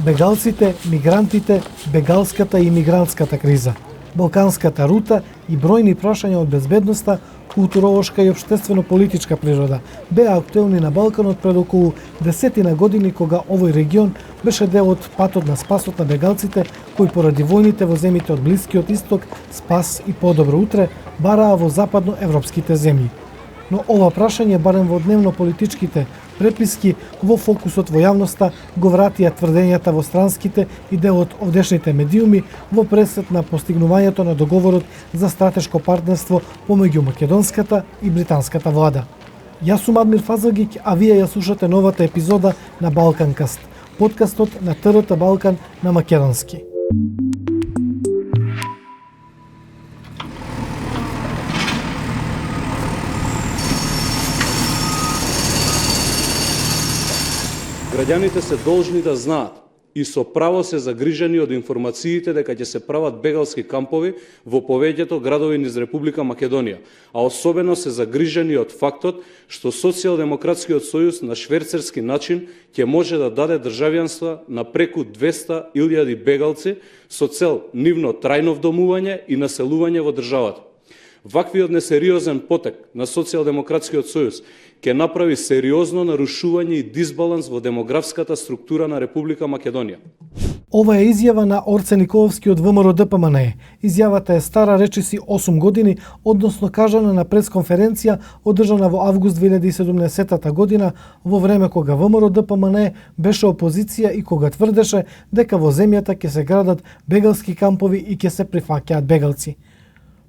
бегалците, мигрантите, бегалската и мигрантската криза, балканската рута и бројни прашања од безбедноста, културолошка и општествено-политичка природа беа актуелни на Балканот пред околу 10 години, кога овој регион беше дел од патот на спасот на бегалците кои поради војните во земјите од Блискиот Исток спас и подобро утре бараа во западноевропските земји. Но ова прашање, барем во дневно-политичките преписки, во фокусот во јавноста го вратија тврдењата во странските и дел од овдешните медиуми во пресет на постигнувањето на договорот за стратешко партнерство помеѓу македонската и британската влада. Јас сум Адмир Фазагиќ, а вие ја слушате новата епизода на Балканкаст, подкастот на ТРТ Балкан на македонски. Граѓаните се должни да знаат и со право се загрижени од информациите дека ќе се прават бегалски кампови во повеќето градови низ Република Македонија, а особено се загрижени од фактот што Социјалдемократскиот сојуз на шверцерски начин ќе може да даде државјанства на преку 200.000 бегалци со цел нивно трајно вдомување и населување во државата. Ваквиот несериозен потек на Социјалдемократскиот сојуз ќе направи сериозно нарушување и дисбаланс во демографската структура на Република Македонија. Ова е изјава на Орце Николовски од ВМРО ДПМНЕ. Изјавата е стара речиси 8 години, односно кажана на пресконференција одржана во август 2017 година, во време кога ВМРО ДПМНЕ беше опозиција и кога тврдеше дека во земјата ќе се градат бегалски кампови и ќе се прифаќаат бегалци.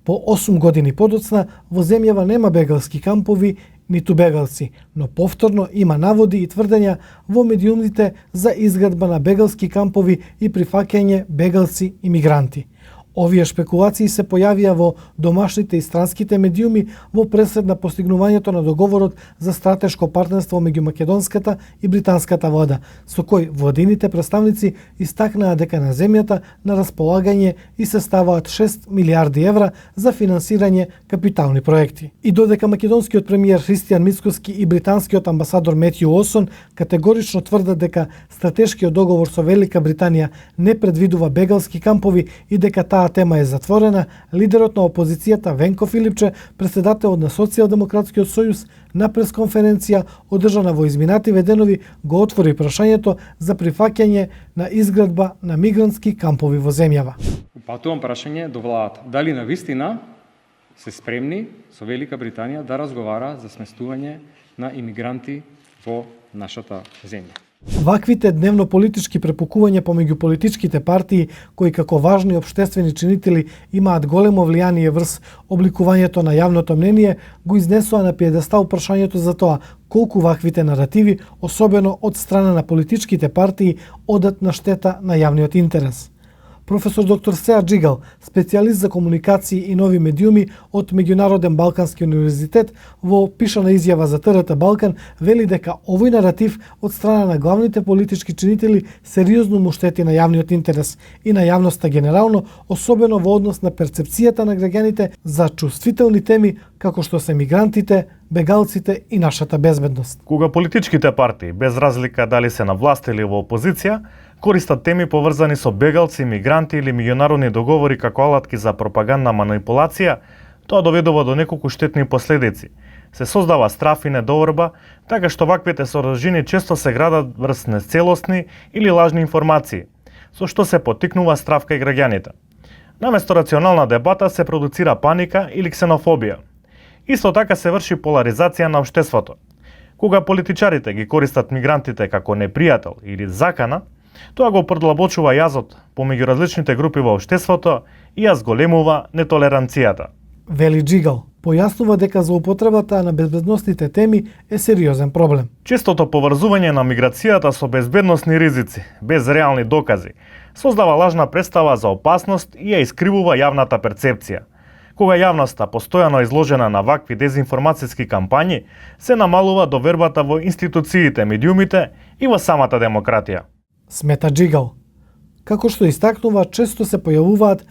По 8 години подоцна, во земјава нема бегалски кампови, ниту бегалци, но повторно има наводи и тврдења во медиумите за изградба на бегалски кампови и прифаќање бегалци и мигранти. Овие шпекулации се појавија во домашните и странските медиуми во пресед на постигнувањето на договорот за стратешко партнерство меѓу македонската и британската влада, со кој владините представници истакнаа дека на земјата на располагање и се ставаат 6 милиарди евра за финансирање капитални проекти. И додека македонскиот премиер Христијан Мицкоски и британскиот амбасадор Метју Олсон категорично тврдат дека стратешкиот договор со Велика Британија не предвидува бегалски кампови и дека таа тема е затворена, лидерот на опозицијата Венко Филипче, председателот на Социјалдемократскиот сојуз, на пресконференција одржана во изминативе денови го отвори прашањето за прифаќање на изградба на мигрантски кампови во земјава. Упатувам прашање до владата. Дали навистина се спремни со Велика Британија да разговара за сместување на имигранти во нашата земја? Ваквите дневно-политички препукувања помеѓу политичките партии, кои како важни општествени чинители имаат големо влијание врз обликувањето на јавното мнение, го изнесоа на пиедестал прашањето за тоа колку ваквите наративи, особено од страна на политичките партии, одат на штета на јавниот интерес. Професор доктор Сеа Джигал, специјалист за комуникации и нови медиуми од Меѓународен Балкански универзитет, во пишана изјава за ТРТ Балкан, вели дека овој наратив од страна на главните политички чинители сериозно му штети на јавниот интерес и на јавноста генерално, особено во однос на перцепцијата на граѓаните за чувствителни теми како што се мигрантите, бегалците и нашата безбедност. Кога политичките партии, без разлика дали се на власт или во опозиција, користат теми поврзани со бегалци, мигранти или меѓународни договори како алатки за пропагандна манипулација, тоа доведува до неколку штетни последици. Се создава страф и недоверба, така што ваквите содржини често се градат врз нецелосни или лажни информации, со што се поттикнува страф кај граѓаните. Наместо рационална дебата се продуцира паника или ксенофобија. Исто така се врши поларизација на општеството. Кога политичарите ги користат мигрантите како непријател или закана, тоа го продлабочува јазот помеѓу различните групи во општеството и ја зголемува нетолеранцијата. Вели Джигал, појаснува дека злоупотребата на безбедносните теми е сериозен проблем. Честото поврзување на миграцијата со безбедносни ризици, без реални докази, создава лажна представа за опасност и ја искривува јавната перцепција. Кога јавноста постојано изложена на вакви дезинформацијски кампањи, се намалува довербата во институциите, медиумите и во самата демократија. Смета Джигал. Како што истакнува, често се појавуваат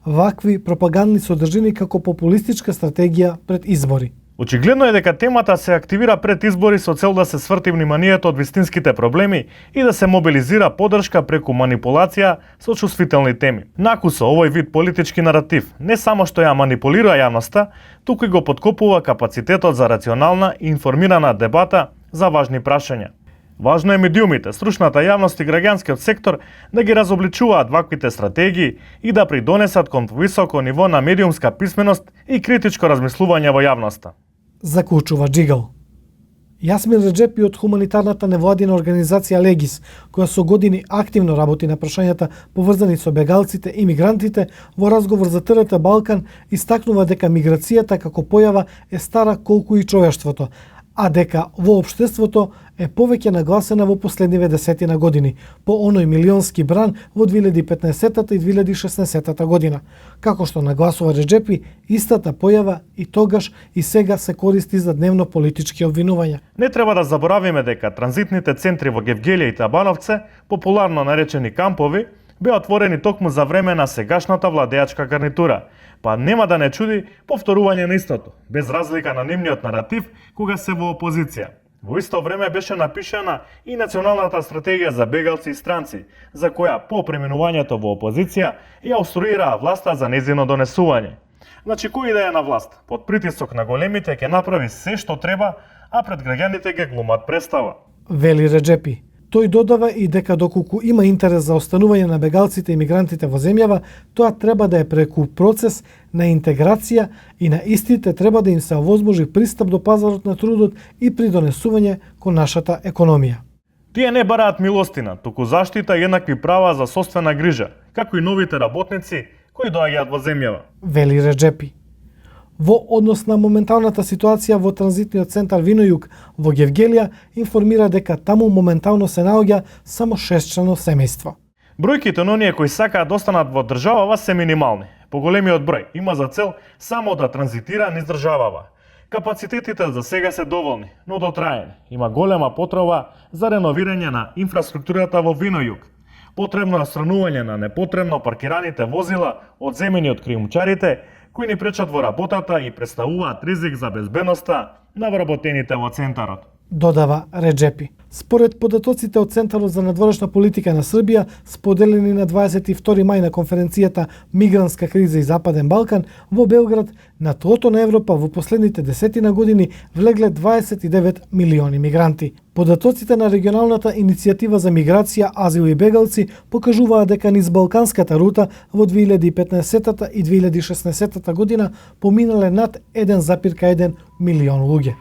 вакви пропагандни содржини како популистичка стратегија пред избори. Очигледно е дека темата се активира пред избори со цел да се сврти вниманието од вистинските проблеми и да се мобилизира поддршка преку манипулација со чувствителни теми. Накусо овој вид политички наратив не само што ја манипулира јавноста, туку и го подкопува капацитетот за рационална и информирана дебата за важни прашања. Важно е медиумите, стручната јавност и граѓанскиот сектор да ги разобличуваат ваквите стратегии и да придонесат кон високо ниво на медиумска писменост и критичко размислување во јавноста. Заклучува Джигал. Јасмин Реджепи од хуманитарната невладина организација Легис, која со години активно работи на прашањата поврзани со бегалците и мигрантите, во разговор за ТРТ Балкан истакнува дека миграцијата како појава е стара колку и човештвото, а дека во општеството е повеќе нагласена во последниве десетина години, по оној милионски бран во 2015 и 2016 година. Како што нагласува Реджепи, истата појава и тогаш и сега се користи за дневно политички обвинувања. Не треба да заборавиме дека транзитните центри во Гевгелија и Табановце, популарно наречени кампови, беа отворени токму за време на сегашната владеачка гарнитура, па нема да не чуди повторување на истото, без разлика на нивниот наратив кога се во опозиција. Во исто време беше напишана и Националната стратегија за бегалци и странци, за која по преминувањето во опозиција ја обструираа власта за нејзино донесување. Значи, кој да е на власт, под притисок на големите ќе направи се што треба, а пред граѓаните ќе глумат представа. Вели Реджепи. Тој додава и дека доколку има интерес за останување на бегалците и мигрантите во земјава, тоа треба да е преку процес на интеграција и на истите треба да им се овозможи пристап до пазарот на трудот и придонесување кон нашата економија. Тие не бараат милостина, туку заштита и еднакви права за собствена грижа, како и новите работници кои доаѓаат во земјава. Вели Реджепи. Во однос на моменталната ситуација во транзитниот центар Винојуг во Гевгелија, информира дека таму моментално се наоѓа само 6-члено семејство. Бројките на оние кои сакаат да останат во државава се минимални. Поголемиот број има за цел само да транзитира низ државава. Капацитетите за сега се доволни, но дотраени. Има голема потреба за реновирање на инфраструктурата во Винојуг. Потребно е отстранување на непотребно паркираните возила одземени од криумчарите, кои ни пречат во работата и представуваат ризик за безбедноста на вработените во центарот. Додава Реджепи. Според податоците од Центарот за надворешна политика на Србија, споделени на 22 мај на конференцијата Мигрантска криза и Западен Балкан, во Белград, на тлото на Европа во последните десетина години влегле 29 милиони мигранти. Податоците на регионалната иницијатива за миграција, азил и бегалци покажуваат дека низ Балканската рута во 2015 и 2016 година поминале над 1,1 милион луѓе.